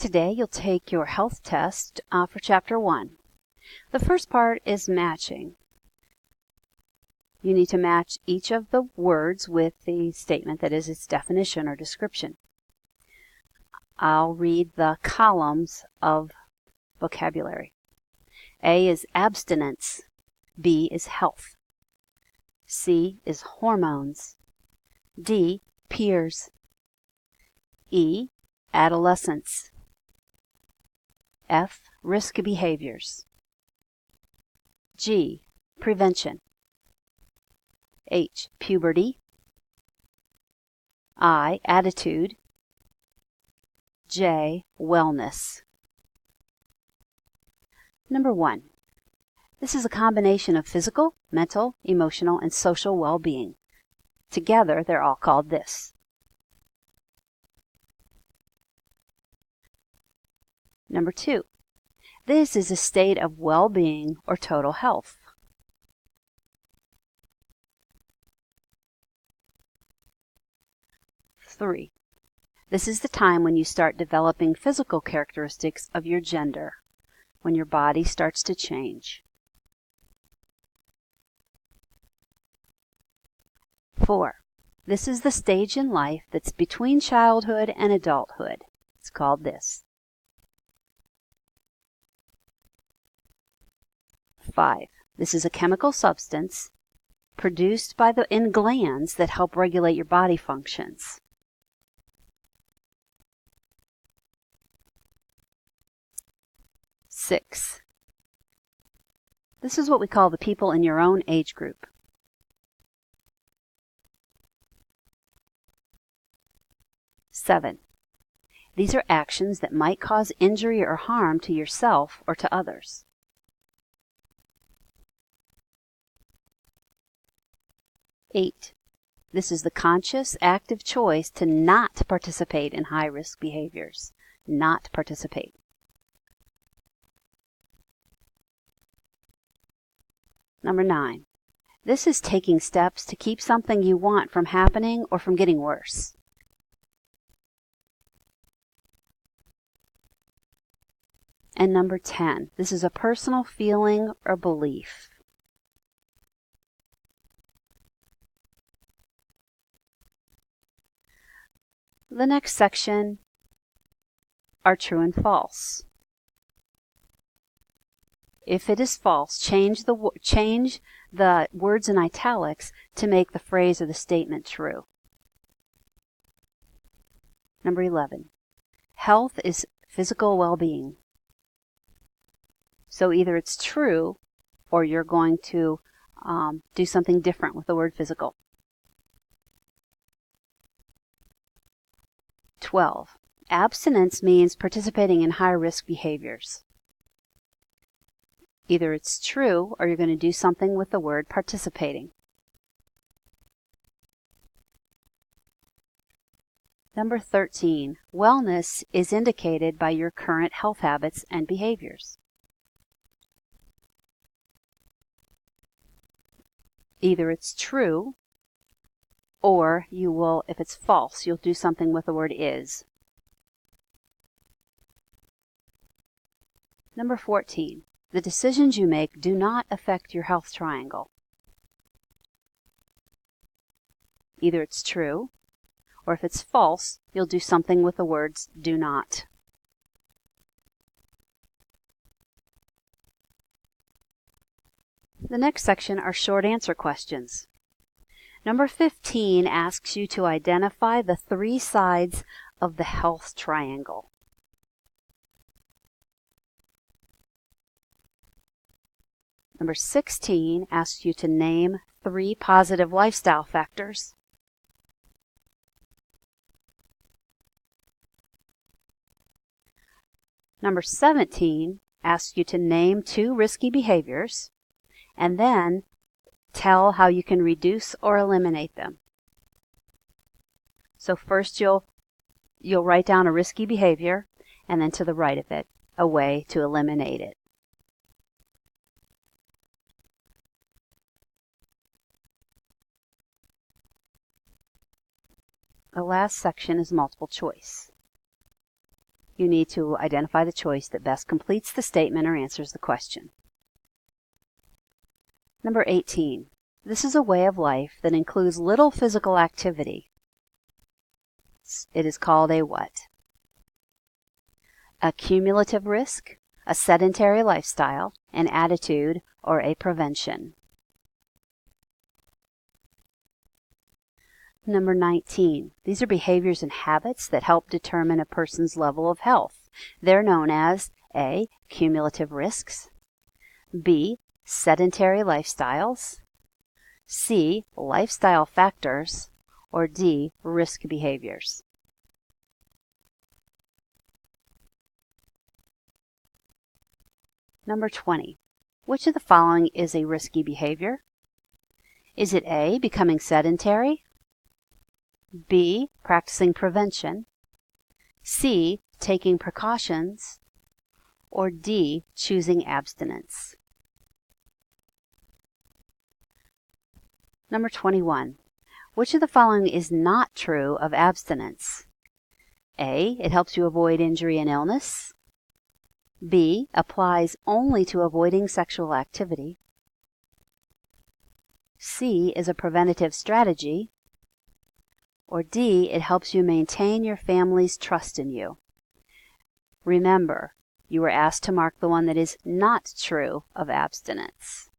Today you'll take your health test for Chapter 1. The first part is matching. You need to match each of the words with the statement that is its definition or description. I'll read the columns of vocabulary. A is abstinence. B is health. C is hormones. D, peers. E, adolescence. F, risk behaviors. G, prevention. H, puberty. I, attitude. J, wellness. Number 1. This is a combination of physical, mental, emotional, and social well-being. Together, they're all called this. Number 2. This is a state of well-being or total health. Three. This is the time when you start developing physical characteristics of your gender, when your body starts to change. 4. This is the stage in life that's between childhood and adulthood. It's called this. 5. This is a chemical substance produced in glands that help regulate your body functions. 6. This is what we call the people in your own age group. 7. These are actions that might cause injury or harm to yourself or to others. 8. This is the conscious, active choice to not participate in high-risk behaviors. Not participate. 9. This is taking steps to keep something you want from happening or from getting worse. 10. This is a personal feeling or belief. The next section are true and false. If it is false, change the words in italics to make the phrase or the statement true. Number 11. Health is physical well-being. So either it's true or you're going to do something different with the word physical. 12. Abstinence means participating in high-risk behaviors. Either it's true or you're going to do something with the word participating. Number 13. Wellness is indicated by your current health habits and behaviors. Either it's true or you will, if it's false, you'll do something with the word is. Number 14. The decisions you make do not affect your health triangle. Either it's true, or if it's false, you'll do something with the words do not. The next section are short answer questions. Number 15 asks you to identify the 3 sides of the health triangle. Number 16 asks you to name 3 positive lifestyle factors. Number 17 asks you to name 2 risky behaviors, and then tell how you can reduce or eliminate them. So first you'll write down a risky behavior, and then to the right of it, a way to eliminate it. The last section is multiple choice. you need to identify the choice that best completes the statement or answers the question. Number 18. This is a way of life that includes little physical activity. It is called a what? A cumulative risk, a sedentary lifestyle, an attitude, or a prevention. Number 19. These are behaviors and habits that help determine a person's level of health. They're known as A. Cumulative risks, B. Sedentary lifestyles, C. Lifestyle factors, or D. Risk behaviors. Number 20. Which of the following is a risky behavior? Is it A. Becoming sedentary, B. Practicing prevention, C. Taking precautions, or D. Choosing abstinence? Number 21. Which of the following is not true of abstinence? A. It helps you avoid injury and illness. B. Applies only to avoiding sexual activity. C. Is a preventative strategy. Or D. It helps you maintain your family's trust in you. Remember, you were asked to mark the one that is not true of abstinence.